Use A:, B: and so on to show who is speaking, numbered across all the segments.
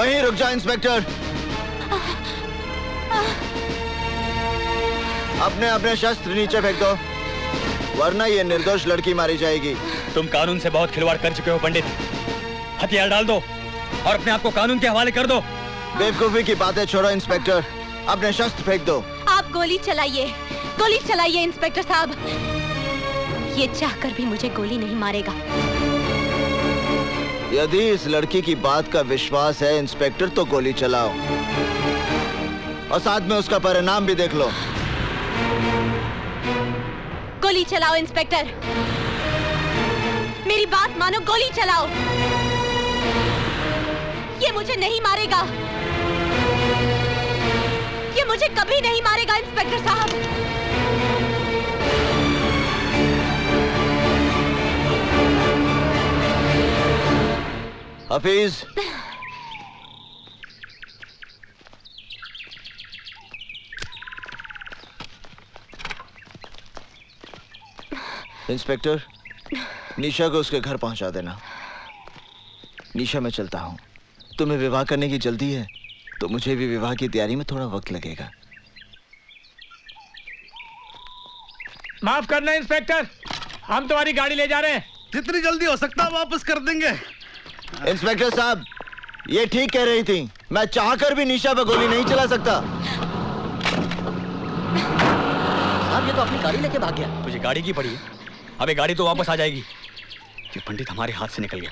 A: वहीं रुक जाओ इंस्पेक्टर। अपने अपने शस्त्र नीचे फेंक दो, वरना ये निर्दोष लड़की मारी जाएगी।
B: तुम कानून से बहुत खिलवाड़ कर चुके हो पंडित। हथियार डाल दो और अपने आप को कानून के हवाले कर दो।
A: बेवकूफी की बातें छोड़ो इंस्पेक्टर, अपने शस्त्र फेंक दो।
C: आप गोली चलाइए इंस्पेक्टर साहब। ये चाहकर भी मुझे गोली नहीं मारेगा।
A: यदि इस लड़की की बात का विश्वास है इंस्पेक्टर, तो गोली चलाओ और साथ में उसका परिणाम भी देख लो।
C: गोली चलाओ इंस्पेक्टर, मेरी बात मानो, गोली चलाओ। ये मुझे नहीं मारेगा, ये मुझे कभी नहीं मारेगा इंस्पेक्टर साहब।
A: हफीज, इंस्पेक्टर, निशा को उसके घर पहुंचा देना। निशा, मैं चलता हूं। तुम्हें विवाह करने की जल्दी है तो मुझे भी विवाह की तैयारी में थोड़ा वक्त लगेगा।
D: माफ करना इंस्पेक्टर, हम तुम्हारी गाड़ी ले जा रहे हैं।
E: जितनी जल्दी हो सकता वापस कर देंगे।
A: इंस्पेक्टर साहब, ये ठीक कह रही थी, मैं चाहकर भी निशा पर गोली नहीं चला सकता।
B: साहब, ये तो अपनी गाड़ी लेके भाग गया। मुझे गाड़ी की पड़ी, अबे गाड़ी तो वापस आ जाएगी। ये पंडित हमारे हाथ से निकल गया।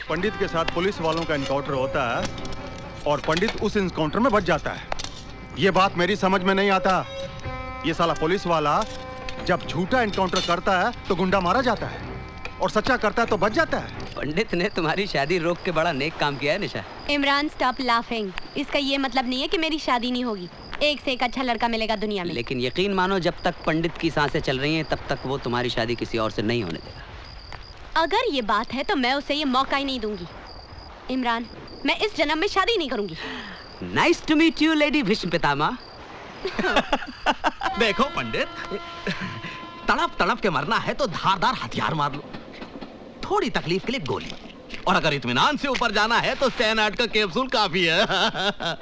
E: पंडित के साथ पुलिस वालों का एनकाउंटर होता है और पंडित उस एनकाउंटर में बच जाता है। ये बात मेरी समझ में नहीं आता। ये साला पुलिस वाला जब झूठा एनकाउंटर करता है तो गुंडा मारा जाता है और सच्चा करता है तो बच जाता है।
F: पंडित ने तुम्हारी शादी रोक के बड़ा नेक काम किया है निशा।
C: Imran, stop laughing. इसका ये मतलब नहीं है कि मेरी शादी नहीं होगी। एक से एक अच्छा लड़का मिलेगा दुनिया में।
F: लेकिन यकीन मानो, जब तक पंडित की सांसें चल रही हैं तब तक वो तुम्हारी शादी किसी और से नहीं होने देगा।
C: अगर ये बात है तो मैं उसे ये मौका ही नहीं दूंगी। इमरान, मैं इस जन्म में शादी नहीं करूंगी।
F: Nice to meet you lady Bhishma Pitamah.
G: देखो पंडित, तड़प तड़प के मरना है तो धारदार हथियार मार लो, थोड़ी तकलीफ के लिए गोली, और अगर इत्मीनान से ऊपर जाना है तो स्टेनआर्ड का कैप्सूल काफी है।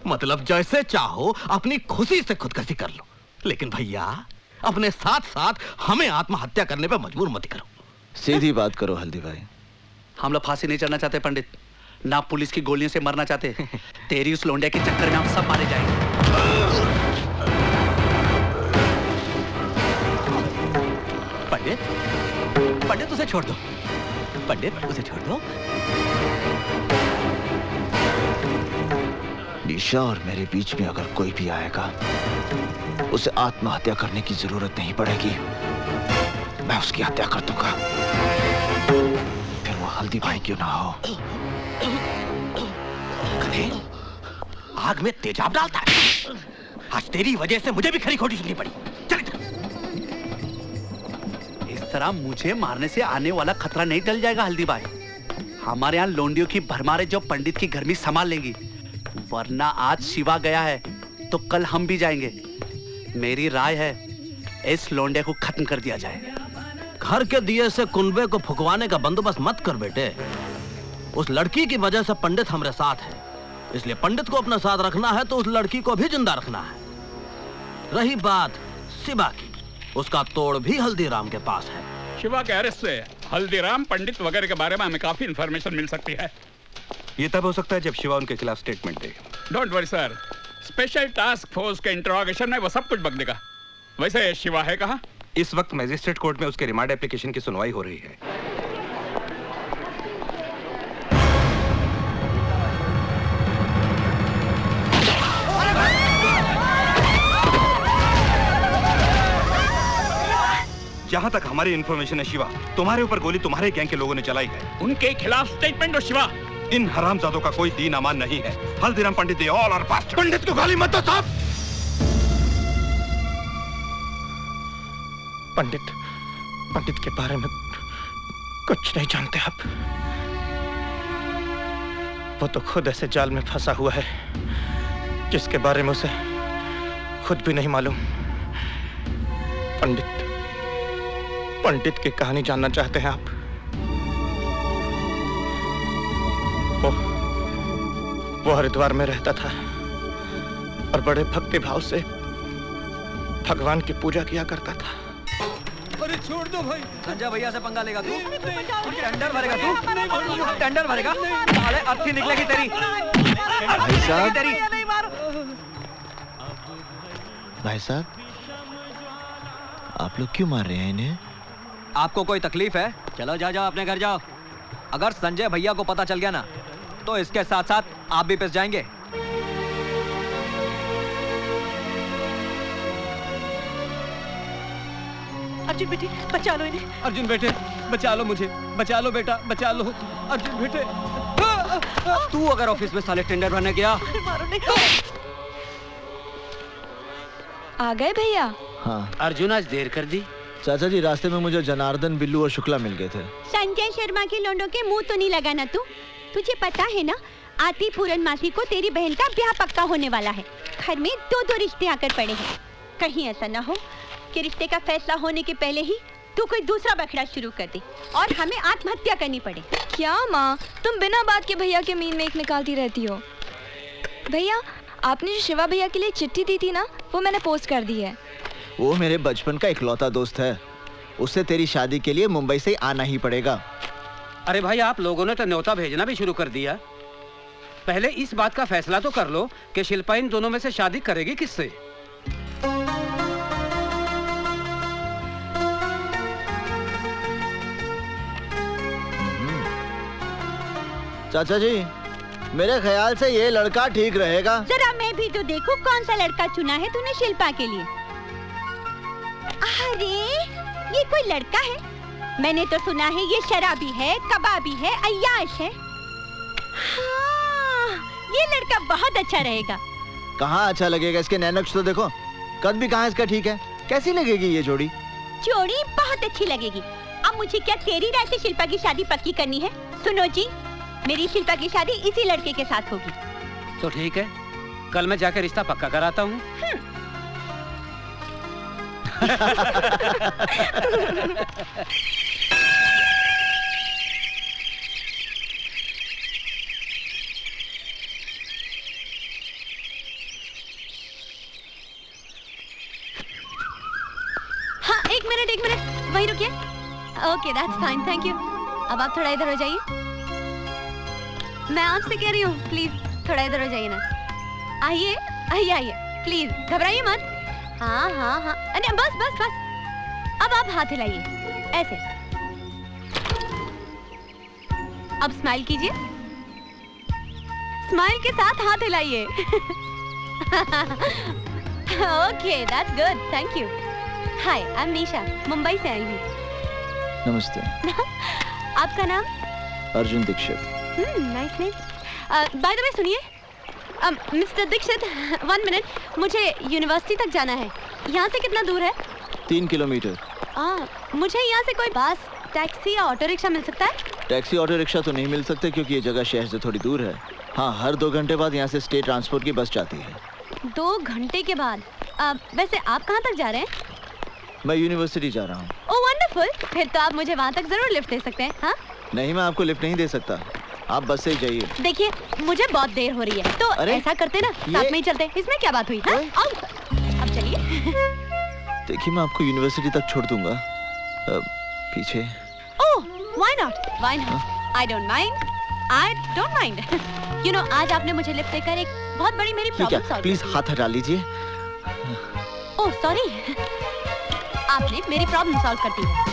G: मतलब जैसे चाहो अपनी खुशी से खुदकुशी कर लो, लेकिन भैया अपने साथ साथ हमें आत्महत्या करने पे मजबूर मत करो।
A: सीधी बात करो हल्दी भाई।
H: हम लोग फांसी नहीं चढ़ना चाहते पंडित, ना पुलिस की गोलियों से मरना चाहते। तेरी उस लोंडिया के चक्कर में हम सब मारे जाएंगे।
G: पंडित उसे छोड़ दो, पंडित उसे छोड़ दो।
A: निशा और मेरे बीच में अगर कोई भी आएगा उसे आत्महत्या करने की जरूरत नहीं पड़ेगी, मैं उसकी हत्या कर दूंगा, फिर वो हल्दी भाई क्यों ना हो।
G: आग में तेजाब डालता है। आज तेरी वजह से मुझे भी खरी खोटी सुननी पड़ी। चल
H: इस तरह मुझे मारने से आने वाला खतरा नहीं टल जाएगा हल्दी भाई। हमारे यहाँ लोंडियों की भरमार है जो पंडित की गर्मी संभाल लेंगी, वरना आज शिवा गया है तो कल हम भी जाएंगे। मेरी राय है इस लोंडे को खत्म कर दिया जाए।
G: घर के दिए से कुनबे को फुकवाने का बंदोबस्त मत कर बेटे। उस लड़की की वजह से पंडित हमारे साथ है, इसलिए पंडित को अपना साथ रखना है तो उस लड़की को भी जिंदा रखना है। रही बात शिवा की, उसका तोड़ भी हल्दीराम के पास है।
I: शिवा के अरेस्ट से हल्दीराम, पंडित वगैरह के बारे में हमें काफी इंफॉर्मेशन मिल सकती है।
E: ये तब हो सकता है जब शिवा उनके खिलाफ statement they.
I: Don't worry sir, special task force के इंटरोगेशन में वो सब कुछ बक देगा। वैसे शिवा है कहाँ?
E: इस वक्त मजिस्ट्रेट कोर्ट में उसके रिमांड एप्लीकेशन की सुनवाई हो रही है। जहां तक हमारी इंफॉर्मेशन है शिवा, तुम्हारे ऊपर गोली तुम्हारे गैंग के लोगों ने चलाई है।
I: उनके खिलाफ स्टेटमेंट दो शिवा।
E: इन हरामजादों का कोई दीन अमान नहीं है। हल्दीराम पंडित दे ऑल आर पास्ट। पंडित को गाली मत दो साहब।
D: पंडित के बारे में कुछ नहीं जानते आप। वो तो खुद ऐसे जाल में फंसा हुआ है जिसके बारे में उसे खुद भी नहीं मालूम। पंडित की कहानी जानना चाहते हैं आप? वो हरिद्वार में रहता था और बड़े भक्ति भाव से भगवान की पूजा किया करता था।
B: अरे छोड़ दो भाई। संजय भैया से पंगा लेगा तू? टेंडर भरेगा तू? टेंडर भरेगा? साले अर्थी निकलेगी तेरी।
A: भाई साहब, भाई साहब, आप लोग क्यों मार रहे हैं इन्हें?
B: आपको कोई तकलीफ है? चलो जाओ अपने घर जाओ। अगर संजय भैया को पता चल गया ना तो इसके साथ साथ आप भी पिस जाएंगे।
J: अर्जुन बेटे बचा लो इन्हें।
B: अर्जुन बेटे बचा लो मुझे, बचा लो बेटा, बचा लो। अर्जुन बेटे तू अगर ऑफिस में साले टेंडर भरने गया।
J: मारो नहीं। आ गए भैया?
A: हाँ।
H: अर्जुन आज देर कर दी।
A: चाचा जी, रास्ते में मुझे जनार्दन, बिल्लू और शुक्ला मिल गए थे।
C: संजय शर्मा के लोंडों के मुंह तो नहीं लगाना तू। तुझे पता है ना, आती पूरनमासी को तेरी बहन का ब्याह पक्का होने वाला है। घर में दो रिश्ते आकर पड़े हैं। कहीं ऐसा ना हो कि रिश्ते का फैसला होने के पहले ही तू कोई दूसरा बखड़ा शुरू कर दे और हमें आत्महत्या करनी पड़े।
J: क्या माँ, तुम बिना बात के भैया के मीन में एक निकालती रहती हो। भैया, आपने जो शिवा भैया के लिए चिट्ठी दी थी ना, वो मैंने पोस्ट कर दी है।
A: वो मेरे बचपन का इकलौता दोस्त है। उससे तेरी शादी के लिए मुंबई से आना ही पड़ेगा।
H: अरे भाई, आप लोगों ने तो न्योता भेजना भी शुरू कर दिया। पहले इस बात का फैसला तो कर लो कि शिल्पा इन दोनों में से शादी करेगी किससे।
A: चाचा जी, मेरे ख्याल से ये लड़का ठीक रहेगा।
C: जरा मैं भी तो देखूं कौन सा लड़का चुना है तूने शिल्पा के लिए। अरे ये कोई लड़का है? मैंने तो सुना है ये शराबी है, कबाबी है, अय्याश है। हाँ, ये लड़का बहुत अच्छा रहेगा।
A: कहाँ अच्छा लगेगा? इसके नैनक्स तो देखो, कद भी कहाँ इसका ठीक है। कैसी लगेगी ये जोड़ी?
C: जोड़ी बहुत अच्छी लगेगी। अब मुझे क्या तेरी राय से शिल्पा की शादी पक्की करनी है? सुनो जी, मेरी शिल्पा की शादी इसी लड़के के साथ होगी।
H: तो ठीक है, कल मैं जाकर रिश्ता पक्का कराता हूँ।
C: हाँ, एक मिनट वहीं रुकिए। Okay, that's fine, thank you. अब आप थोड़ा इधर हो जाइए। मैं आपसे कह रही हूँ, प्लीज थोड़ा इधर हो जाइए ना। आइए आइए आइए, प्लीज घबराइए मत। हाँ हाँ हाँ, अरे बस बस बस। अब आप हाथ हिलाइए ऐसे। अब स्माइल कीजिए। स्माइल के साथ हाथ हिलाइए। Okay, that's good, thank you. Hi, I am Nisha, Mumbai से आई हूँ।
A: नमस्ते।
C: आपका नाम?
A: Arjun Dikshit.
C: Nice name. By the way सुनिए, मिस्टर दीक्षित, 1 मिनट, मुझे यूनिवर्सिटी तक जाना है। यहाँ से कितना दूर है?
A: 3 किलोमीटर।
C: मुझे यहाँ से कोई बस, टैक्सी या ऑटो रिक्शा मिल सकता है?
A: टैक्सी ऑटो रिक्शा तो नहीं मिल सकते क्योंकि ये जगह शहर से थोड़ी दूर है। हाँ, हर 2 घंटे बाद यहाँ से स्टेट ट्रांसपोर्ट की बस जाती है।
C: 2 घंटे के बाद? वैसे आप कहाँ तक जा रहे हैं?
A: मैं यूनिवर्सिटी जा रहा हूँ।
C: ओह वंडरफुल, फिर तो आप मुझे वहाँ तक जरूर लिफ्ट दे सकते हैं। हाँ?
A: नहीं, मैं आपको लिफ्ट नहीं दे सकता, आप बस से ही जाइए।
C: देखिए, मुझे बहुत देर हो रही है, तो ऐसा करते ना, साथ में ही चलते। इसमें क्या बात हुई? हाँ? अब चलिए।
A: देखिए, मैं आपको यूनिवर्सिटी तक छोड़ दूंगा। पीछे।
C: ओह, why not? Why not? I don't mind. I don't mind. You know, आज आपने मुझे लिफ्ट देकर एक बहुत बड़ी मेरी प्रॉब्लम सॉल्व।
A: प्लीज हाथ हटा लीजिए।
C: ओह सॉरी, आपने मेरी प्रॉब्लम सॉल्व कर दी है।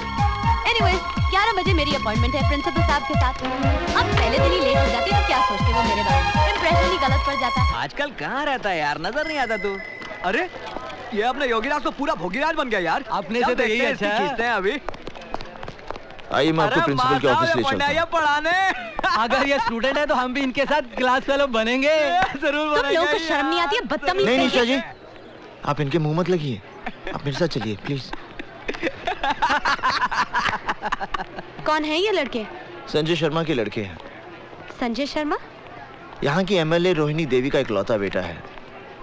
C: Anyways, 11 बजे मेरी अपॉइंटमेंट है प्रिंसिपल साहब के साथ। अब पहले दिन ही लेट हो जाते तो क्या सोचते वो मेरे बारे में? इंप्रेशन ही गलत पड़ जाता।
B: आजकल कहाँ रहता है यार, नजर नहीं आता तू। अरे ये अपने योगीराज तो पूरा भोगीराज बन गया यार। अपने से तो यही अच्छा खींचते हैं अभी।
A: आइए, मैं आपको प्रिंसिपल के ऑफिस ले चलता हूं।
B: पढ़ाने। अगर ये स्टूडेंट है तो हम भी इनके साथ क्लास फेलो बनेंगे। जरूर बनेंगे।
C: तुम लोगों को शर्म नहीं आती है? बदतमीज।
A: नहीं निशा जी, आप इनके मुंह मत लगिए, आप मेरे साथ चलिए प्लीज।
C: कौन है ये लड़के?
A: संजय शर्मा के लड़के हैं।
C: संजय शर्मा?
A: यहाँ की एमएलए रोहिणी देवी का इकलौता बेटा है।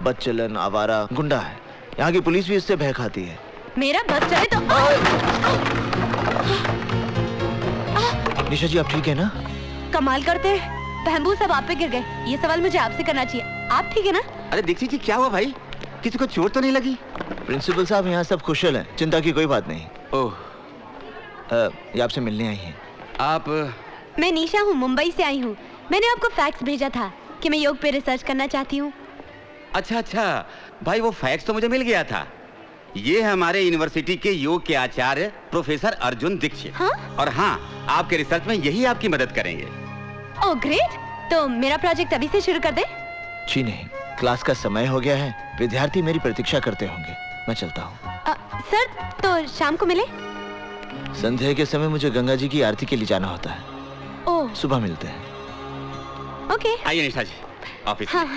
A: बदचलन, आवारा, गुंडा है। यहाँ की पुलिस भी इससे भय खाती है।
C: मेरा बस चले तो।
A: निशा जी, आप ठीक है ना?
C: कमाल करते हैं, बैम्बू सब आप पे गिर गए। ये सवाल मुझे आपसे करना चाहिए। आप ठीक है ना?
B: अरे दीक्षित जी क्या हुआ भाई? किसी को चोट तो नहीं लगी?
A: प्रिंसिपल साहब यहाँ सब कुशल हैं, चिंता की कोई बात नहीं।
B: ओह,
A: ये आपसे मिलने आई हैं।
B: आप?
C: मैं निशा हूँ, मुंबई से आई हूँ। मैंने आपको फैक्स भेजा था कि मैं योग पे रिसर्च करना चाहती हूँ।
B: अच्छा अच्छा भाई, वो फैक्स तो मुझे मिल गया था। ये हमारे यूनिवर्सिटी के योग के आचार्य प्रोफेसर अर्जुन दीक्षित।
C: हाँ?
B: और हाँ, आपके रिसर्च में यही आपकी मदद करेंगे।
C: ओह ग्रेट, तो मेरा प्रोजेक्ट अभी से शुरू कर दे?
A: जी नहीं, क्लास का समय हो गया है, विद्यार्थी मेरी प्रतीक्षा करते होंगे। मैं चलता हूँ।
C: सर तो शाम को मिले?
A: संध्या के समय मुझे गंगा जी की आरती के लिए जाना होता है।
C: ओह,
A: सुबह मिलते हैं।
C: ओके।
B: आइए निशा जी ऑफिस।
C: हाँ।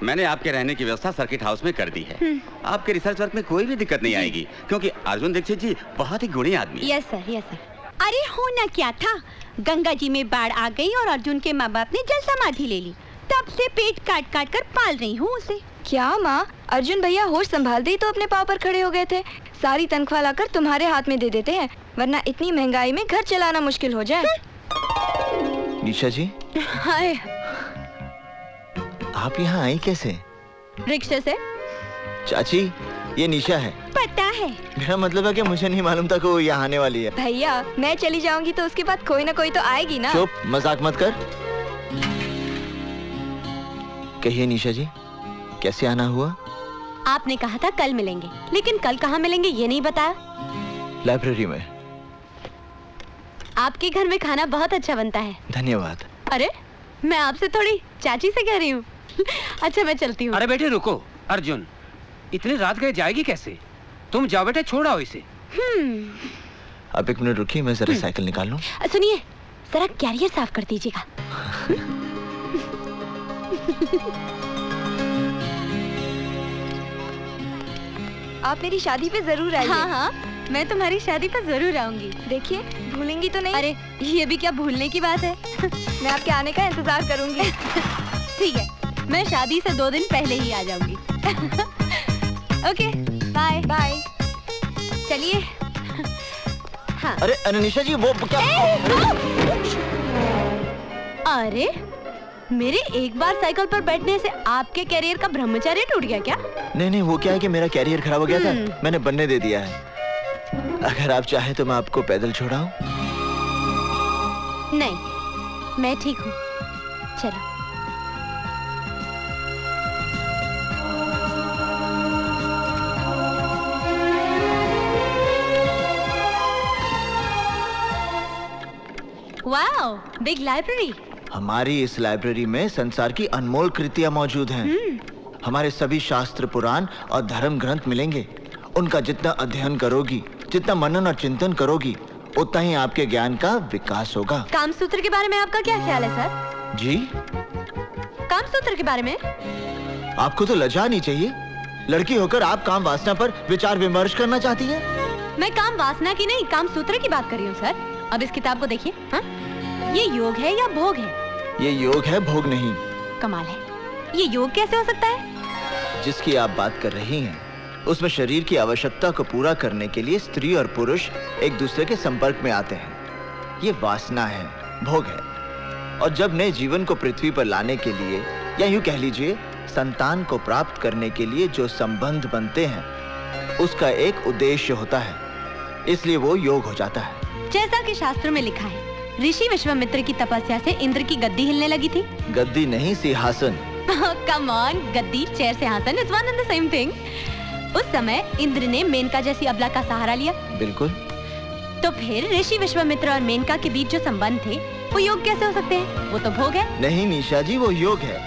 B: मैंने आपके रहने की व्यवस्था सर्किट हाउस में कर दी है। आपके रिसर्च वर्क में कोई भी दिक्कत नहीं आएगी, क्योंकि अर्जुन दीक्षित जी बहुत ही गुणी आदमी है।
C: Yes sir, yes sir. अरे होना क्या था, गंगा जी में बाढ़ आ गई और अर्जुन के माँ बाप ने जल समाधि ले ली। तब से पेट काट काट कर पाल रही हूँ उसे।
J: क्या माँ, अर्जुन भैया होश संभालते ही तो अपने पाँव पर खड़े हो गए थे। सारी तनख्वाह लाकर तुम्हारे हाथ में दे देते हैं, वरना इतनी महंगाई में घर चलाना मुश्किल हो जाए।
A: निशा जी,
C: हाय।
A: आप यहाँ आई कैसे?
C: रिक्शे से।
A: चाची, ये निशा है।
C: पता है।
A: मेरा मतलब है कि मुझे नहीं मालूम था कि वो यहाँ आने वाली है।
J: भैया, मैं चली जाऊंगी तो उसके बाद कोई ना कोई तो आएगी ना।
A: चुप, मजाक मत कर। कहिए निशा जी, कैसे आना हुआ?
C: आपने कहा था कल मिलेंगे, लेकिन कल कहाँ मिलेंगे ये नहीं बताया।
A: लाइब्रेरी में।
C: आपके घर में खाना बहुत अच्छा बनता है।
A: धन्यवाद।
C: अरे मैं आपसे थोड़ी चाची से कह रही हूँ। अच्छा मैं चलती हूँ।
K: अरे बेटे रुको, अर्जुन इतनी रात गए जाएगी कैसे? तुम जाओ बेटे, छोड़ आओ इसे।
A: आप एक मिनट रुकिए, मैं जरा साइकिल निकाल लूं।
C: सुनिए, जरा कैरियर साफ कर दीजिएगा।
J: आप मेरी शादी पे जरूर आइए।
C: हाँ हाँ, मैं तुम्हारी शादी पर जरूर आऊंगी।
J: देखिए, भूलेंगी तो नहीं?
C: अरे ये भी क्या भूलने की बात है।
J: मैं आपके आने का इंतजार करूंगी।
C: ठीक है, मैं शादी से 2 दिन पहले ही आ जाऊंगी। Okay, bye bye. चलिए। हाँ।
A: अरे अनिशा जी, वो क्या?
C: अरे मेरे एक बार साइकिल पर बैठने से आपके कैरियर का ब्रह्मचर्य टूट गया क्या?
A: नहीं, वो क्या है कि मेरा कैरियर खराब हो गया था, मैंने बनने दे दिया है। अगर आप चाहे तो मैं आपको पैदल छोड़ाऊं?
C: नहीं, मैं ठीक हूँ। चलो। Wow, big library.
A: हमारी इस लाइब्रेरी में संसार की अनमोल कृतियां मौजूद हैं। हमारे सभी शास्त्र, पुराण और धर्म ग्रंथ मिलेंगे। उनका जितना अध्ययन करोगी, जितना मनन और चिंतन करोगी, उतना ही आपके ज्ञान का विकास होगा।
C: कामसूत्र के बारे में आपका क्या ख्याल है सर?
A: जी?
C: कामसूत्र के बारे में?
A: आपको तो लज्जा नहीं चाहिए। लड़की होकर आप काम वासना पर विचार विमर्श करना चाहती हैं?
C: मैं काम वासना की नहीं, कामसूत्र की बात कर रही हूँ सर। अब इस किताब को देखिए। हाँ? ये योग है या भोग है?
A: ये योग है, भोग नहीं।
C: कमाल है, ये योग कैसे हो सकता है?
A: जिसकी आप बात कर रही हैं, उसमें शरीर की आवश्यकता को पूरा करने के लिए स्त्री और पुरुष एक दूसरे के संपर्क में आते हैं। ये वासना है, भोग है। और जब नए जीवन को पृथ्वी पर लाने के लिए, या यूं कह लीजिए संतान को प्राप्त करने के लिए जो संबंध बनते हैं, उसका एक उद्देश्य होता है, इसलिए वो योग हो जाता है।
C: जैसा कि शास्त्रों में लिखा है, ऋषि विश्वामित्र की तपस्या से इंद्र की गद्दी हिलने लगी थी।
A: गद्दी नहीं, सिंहासन।
C: कम ऑन, गद्दी, चेयर, सिंहासन, it's one and the same thing. उस समय इंद्र ने मेनका जैसी अबला का सहारा लिया।
A: बिल्कुल।
C: तो फिर ऋषि विश्वामित्र और मेनका के बीच जो संबंध थे, वो योग कैसे हो सकते हैं? वो तो भोग है।
A: नहीं निशा जी, वो योग है,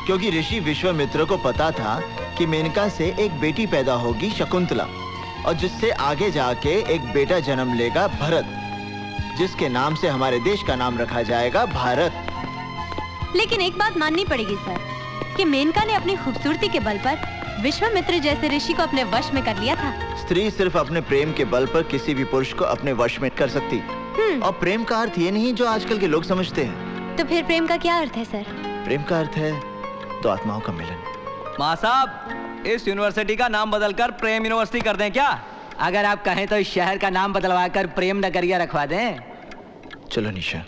A: क्योंकि ऋषि विश्वामित्र को पता था कि मेनका से एक बेटी पैदा होगी, शकुंतला, और जिससे आगे जाके एक बेटा जन्म लेगा, भरत, जिसके नाम से हमारे देश का नाम रखा जाएगा भारत।
C: लेकिन एक बात माननी पड़ेगी सर, कि मेनका ने अपनी खूबसूरती के बल पर विश्वामित्र जैसे ऋषि को अपने वश में कर लिया था।
A: स्त्री सिर्फ अपने प्रेम के बल पर किसी भी पुरुष को अपने वश में कर सकती। और प्रेम का अर्थ ये नहीं जो आजकल के लोग समझते हैं।
C: तो फिर प्रेम का क्या अर्थ है सर?
A: प्रेम का अर्थ है तो आत्माओं का मिलन।
L: माँ साहब, इस यूनिवर्सिटी का नाम बदलकर प्रेम यूनिवर्सिटी कर दें क्या?
F: अगर आप कहें तो इस शहर का नाम बदलवा कर प्रेम नगरिया रखवा दें।
A: चलो निशा।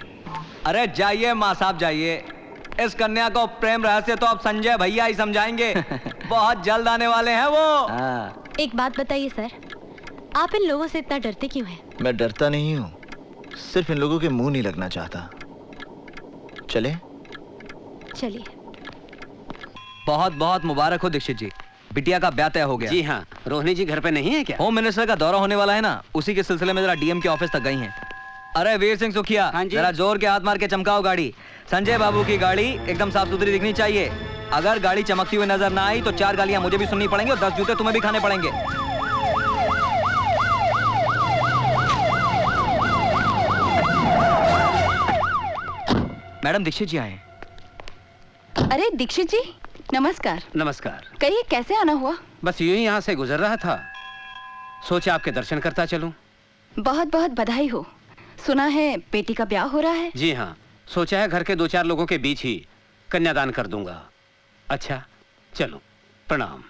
L: अरे जाइए माँ साहब जाइए, इस कन्या को प्रेम रहस्य तो अब संजय भैया ही समझाएंगे। बहुत जल्द आने वाले हैं वो।
C: एक बात बताइए सर, आप इन लोगों से इतना डरते क्यों हैं?
A: मैं डरता नहीं हूँ, सिर्फ इन लोगों के मुंह नहीं लगना चाहता। चले?
C: चलिए।
L: बहुत बहुत मुबारक हो दीक्षित जी, बिटिया का ब्याह तय हो गया।
F: जी हाँ, रोहिणी जी घर पे नहीं है क्या?
L: होम मिनिस्टर का दौरा होने वाला है ना, उसी के सिलसिले में जरा डीएम के ऑफिस तक गई हैं। अरे वीर सिंह सुखिया, जरा जोर के हाथ मार के चमकाओ गाड़ी। संजय बाबू की गाड़ी एकदम साफ सुथरी दिखनी चाहिए। अगर गाड़ी चमकती हुई नजर ना आई तो 4 गालियां मुझे भी सुननी पड़ेंगी और 10 जूते तुम्हें भी खाने पड़ेंगे। मैडम दीक्षित जी आए।
M: अरे दीक्षित जी, नमस्कार।
F: नमस्कार।
M: कहिए कैसे आना हुआ?
F: बस यूं ही यहाँ से गुजर रहा था, सोचा आपके दर्शन करता चलूं।
M: बहुत बहुत बधाई हो। सुना है बेटी का ब्याह हो रहा है?
F: जी हाँ, सोचा है घर के 2-4 लोगों के बीच ही कन्यादान कर दूंगा। अच्छा चलो, प्रणाम।